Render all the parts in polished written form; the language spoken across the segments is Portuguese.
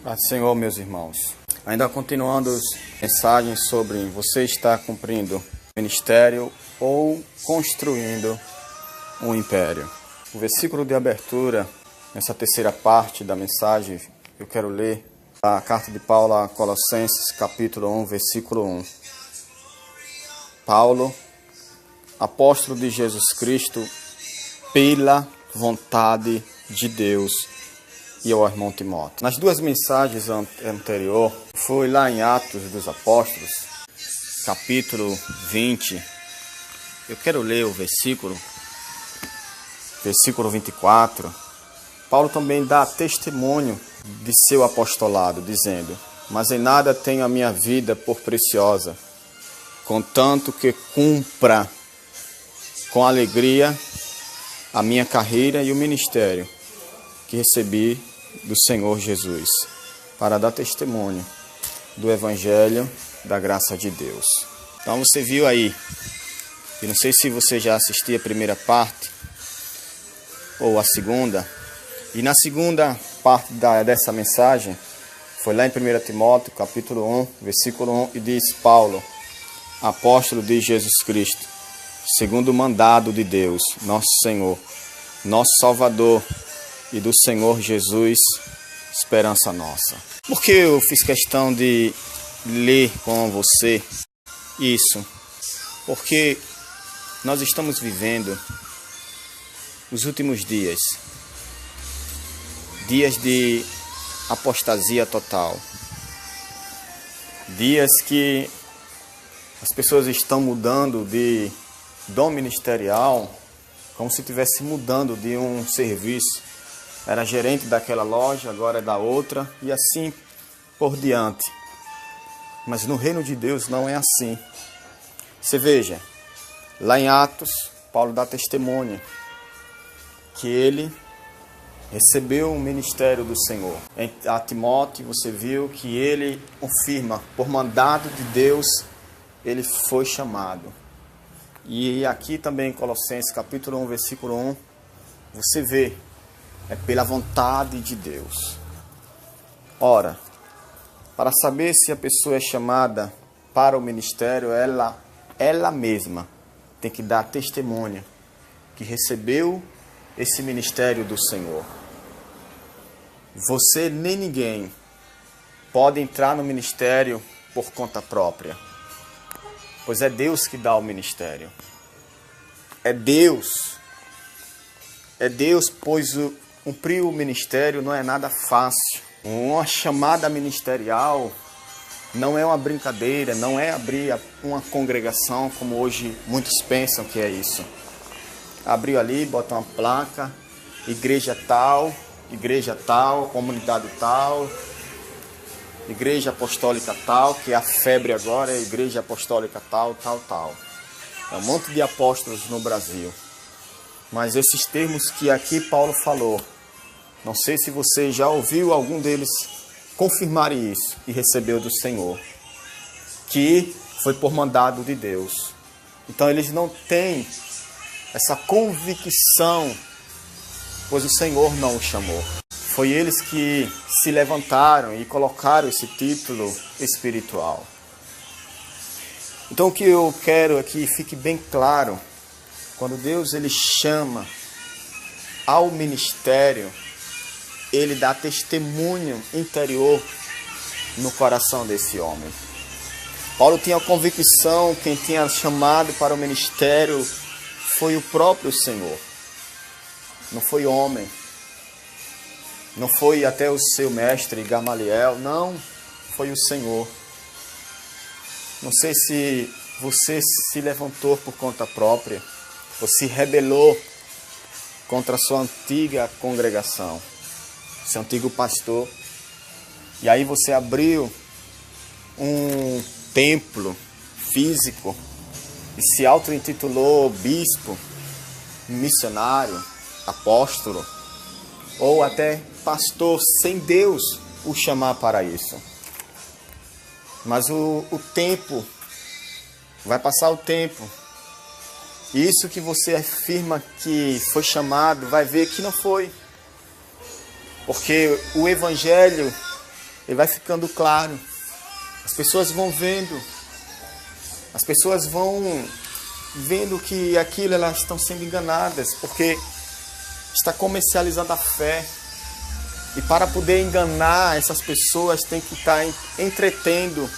Paz do Senhor, meus irmãos. Ainda continuando as mensagens sobre você estar cumprindo o ministério ou construindo um império. O versículo de abertura, nessa terceira parte da mensagem, eu quero ler a carta de Paulo a Colossenses, capítulo 1, versículo 1. Paulo, apóstolo de Jesus Cristo, pela vontade de Deus, e ao irmão Timóteo. Nas duas mensagens anteriores, foi lá em Atos dos Apóstolos, capítulo 20. Eu quero ler o versículo 24. Paulo também dá testemunho de seu apostolado, dizendo: mas em nada tenho a minha vida por preciosa, contanto que cumpra com alegria a minha carreira e o ministério que recebi do Senhor Jesus, para dar testemunho do Evangelho da graça de Deus. Então você viu aí, e não sei se você já assistiu a primeira parte ou a segunda, e na segunda parte dessa mensagem, foi lá em 1 Timóteo, capítulo 1, versículo 1, e diz: Paulo, apóstolo de Jesus Cristo, segundo o mandado de Deus, nosso Senhor, nosso Salvador, e do Senhor Jesus, esperança nossa. Por que eu fiz questão de ler com você isso? Porque nós estamos vivendo os últimos dias de apostasia total, dias que as pessoas estão mudando de dom ministerial como se estivesse mudando de um serviço. Era gerente daquela loja, agora é da outra, e assim por diante. Mas no reino de Deus não é assim. Você veja, lá em Atos, Paulo dá testemunha que ele recebeu o ministério do Senhor. Em Timóteo, você viu que ele confirma, por mandado de Deus, ele foi chamado. E aqui também em Colossenses, capítulo 1, versículo 1, você vê, é pela vontade de Deus. Ora, para saber se a pessoa é chamada para o ministério, ela mesma tem que dar testemunha que recebeu esse ministério do Senhor. Você nem ninguém pode entrar no ministério por conta própria, pois é Deus que dá o ministério. É Deus, pois cumprir o ministério não é nada fácil. Uma chamada ministerial não é uma brincadeira, não é abrir uma congregação como hoje muitos pensam que é isso. Abriu ali, bota uma placa, igreja tal, comunidade tal, igreja apostólica tal, que é a febre agora, é a igreja apostólica tal. É um monte de apóstolos no Brasil. Mas esses termos que aqui Paulo falou, não sei se você já ouviu algum deles confirmar isso e recebeu do Senhor, que foi por mandado de Deus. Então eles não têm essa convicção, pois o Senhor não os chamou. Foi eles que se levantaram e colocaram esse título espiritual. Então o que eu quero aqui fique bem claro, quando Deus ele chama ao ministério, ele dá testemunho interior no coração desse homem. Paulo tinha a convicção, quem tinha chamado para o ministério foi o próprio Senhor. Não foi homem. Não foi até o seu mestre Gamaliel. Não, foi o Senhor. Não sei se você se levantou por conta própria ou se rebelou contra a sua antiga congregação, seu antigo pastor, e aí você abriu um templo físico e se auto-intitulou bispo, missionário, apóstolo, ou até pastor, sem Deus o chamar para isso. Mas o tempo, vai passar o tempo, isso que você afirma que foi chamado, vai ver que não foi. Porque o Evangelho ele vai ficando claro. As pessoas vão vendo. As pessoas vão vendo que aquilo elas estão sendo enganadas, porque está comercializando a fé. E para poder enganar essas pessoas tem que estar entretendo,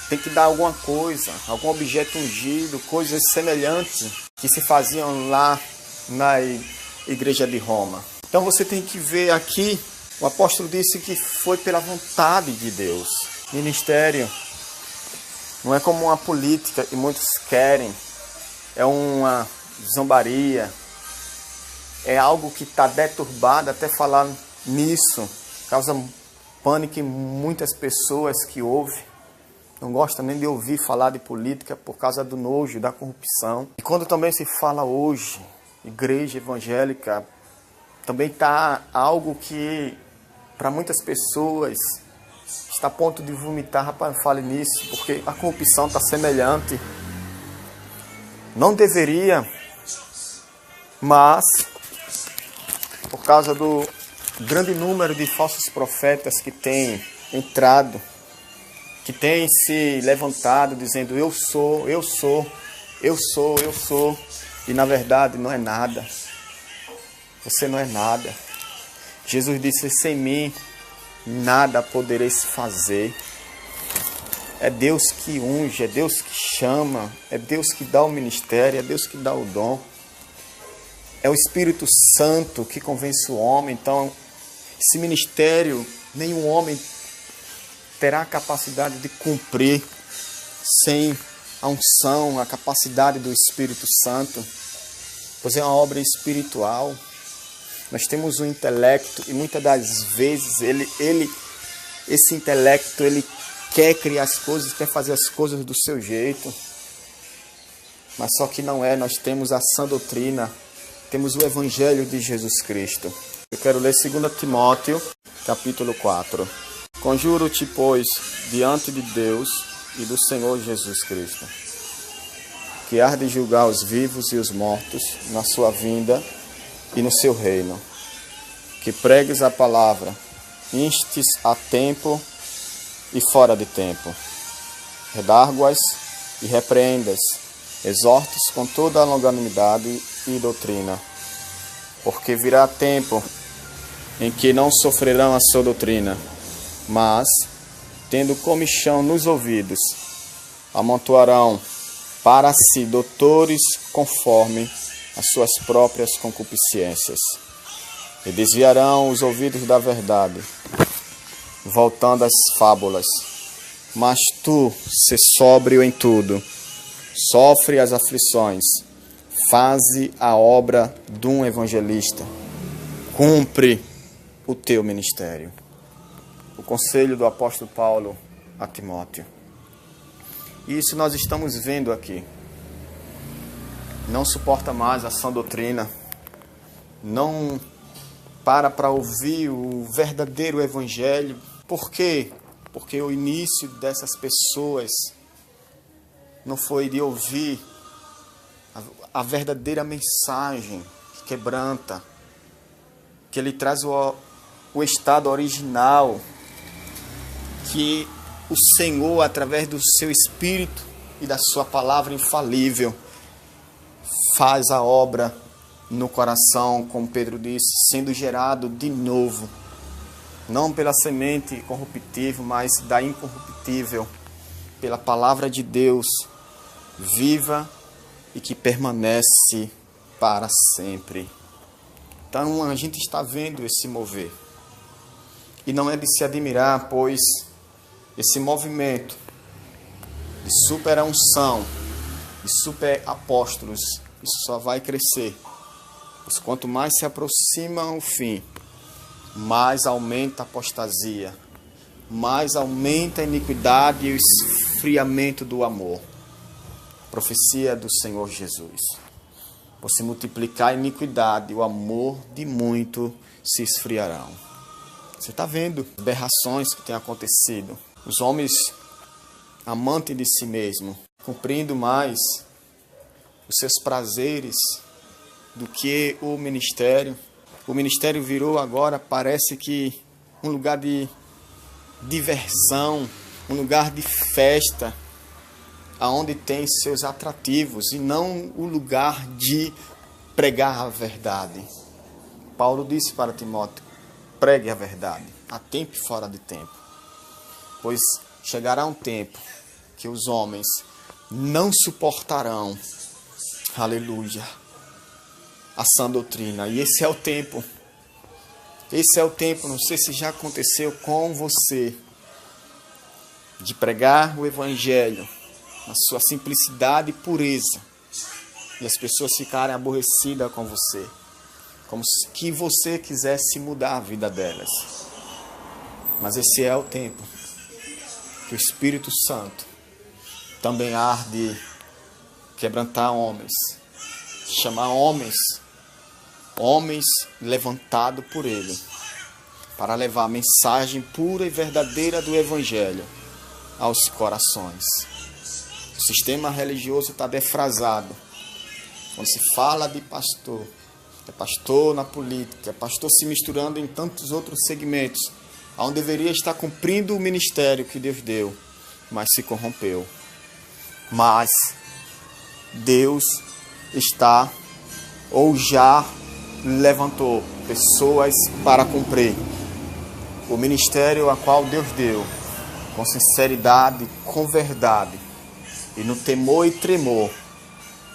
tem que dar alguma coisa, algum objeto ungido, coisas semelhantes que se faziam lá na igreja de Roma. Então você tem que ver aqui, o apóstolo disse que foi pela vontade de Deus. Ministério não é como uma política que muitos querem, é uma zombaria, é algo que está deturbado, até falar nisso causa pânico em muitas pessoas que ouvem. Não gosta nem de ouvir falar de política por causa do nojo, da corrupção. E quando também se fala hoje, igreja evangélica, também está algo que para muitas pessoas está a ponto de vomitar. Rapaz, não fale nisso, porque a corrupção está semelhante. Não deveria, mas por causa do grande número de falsos profetas que tem entrado, que tem se levantado dizendo eu sou, e na verdade não é nada. Você não é nada. Jesus disse, sem mim nada podereis fazer. É Deus que unge, é Deus que chama, é Deus que dá o ministério, é Deus que dá o dom. É o Espírito Santo que convence o homem. Então, esse ministério, nenhum homem terá a capacidade de cumprir sem a unção, a capacidade do Espírito Santo, pois é uma obra espiritual. Nós temos um intelecto e muitas das vezes esse intelecto, ele quer criar as coisas, quer fazer as coisas do seu jeito, mas só que não é. Nós temos a sã doutrina, temos o Evangelho de Jesus Cristo. Eu quero ler 2 Timóteo, capítulo 4. Conjuro-te, pois, diante de Deus e do Senhor Jesus Cristo, que há de julgar os vivos e os mortos na sua vinda e no seu reino, que pregues a palavra, instes a tempo e fora de tempo, redargue-as e repreendas, exortes com toda a longanimidade e doutrina, porque virá tempo em que não sofrerão a sua doutrina, mas, tendo comichão nos ouvidos, amontoarão para si doutores conforme as suas próprias concupiscências, e desviarão os ouvidos da verdade, voltando às fábulas. Mas tu, sê sóbrio em tudo, sofre as aflições, faze a obra de um evangelista, cumpre o teu ministério. O conselho do apóstolo Paulo a Timóteo. Isso nós estamos vendo aqui. Não suporta mais a sã doutrina. Não para ouvir o verdadeiro evangelho. Por quê? Porque o início dessas pessoas não foi de ouvir a verdadeira mensagem que quebranta, que ele traz o estado original, que o Senhor, através do seu Espírito e da sua palavra infalível, faz a obra no coração, como Pedro disse, sendo gerado de novo, não pela semente corruptível, mas da incorruptível, pela palavra de Deus, viva e que permanece para sempre. Então a gente está vendo esse mover. E não é de se admirar, pois esse movimento de super unção, de super apóstolos, isso só vai crescer. Pois quanto mais se aproxima o fim, mais aumenta a apostasia, mais aumenta a iniquidade e o esfriamento do amor. Profecia do Senhor Jesus. Por se multiplicar a iniquidade, o amor de muito se esfriarão. Você está vendo aberrações que têm acontecido. Os homens amantes de si mesmo, cumprindo mais os seus prazeres do que o ministério. O ministério virou agora, parece que um lugar de diversão, um lugar de festa, aonde tem seus atrativos, e não o lugar de pregar a verdade. Paulo disse para Timóteo: pregue a verdade, a tempo e fora de tempo. Pois chegará um tempo que os homens não suportarão, aleluia, a sã doutrina. E esse é o tempo. Esse é o tempo, não sei se já aconteceu com você, de pregar o evangelho na sua simplicidade e pureza, e as pessoas ficarem aborrecidas com você, como se você quisesse mudar a vida delas. Mas esse é o tempo que o Espírito Santo também há de quebrantar homens, chamar homens levantados por Ele, para levar a mensagem pura e verdadeira do Evangelho aos corações. O sistema religioso está defrasado. Quando se fala de pastor, é pastor na política, é pastor se misturando em tantos outros segmentos, onde deveria estar cumprindo o ministério que Deus deu, mas se corrompeu. Mas Deus está, ou já levantou pessoas para cumprir o ministério a qual Deus deu, com sinceridade, com verdade, e no temor e tremor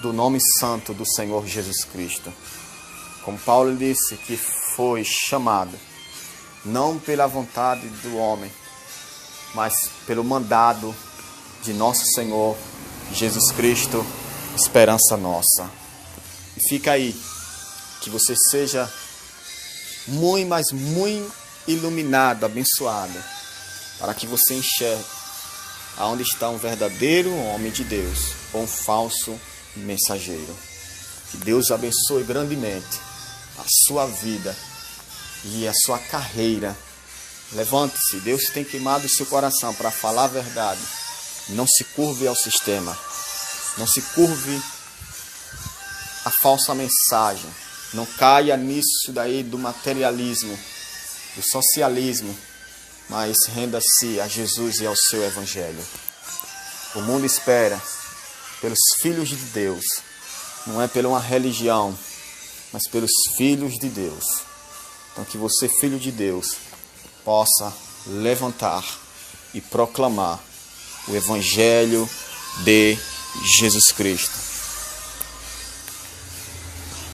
do nome santo do Senhor Jesus Cristo. Como Paulo disse, que foi chamado não pela vontade do homem, mas pelo mandado de nosso Senhor Jesus Cristo, esperança nossa. E fica aí, que você seja muito, mas muito iluminado, abençoado, para que você enxergue aonde está um verdadeiro homem de Deus ou um falso mensageiro. Que Deus abençoe grandemente a sua vida e a sua carreira. Levante-se, Deus tem queimado o seu coração para falar a verdade. Não se curve ao sistema, não se curve à falsa mensagem, não caia nisso daí do materialismo, do socialismo, mas renda-se a Jesus e ao seu Evangelho. O mundo espera pelos filhos de Deus, não é pela uma religião, mas pelos filhos de Deus. Então que você, filho de Deus, possa levantar e proclamar o Evangelho de Jesus Cristo.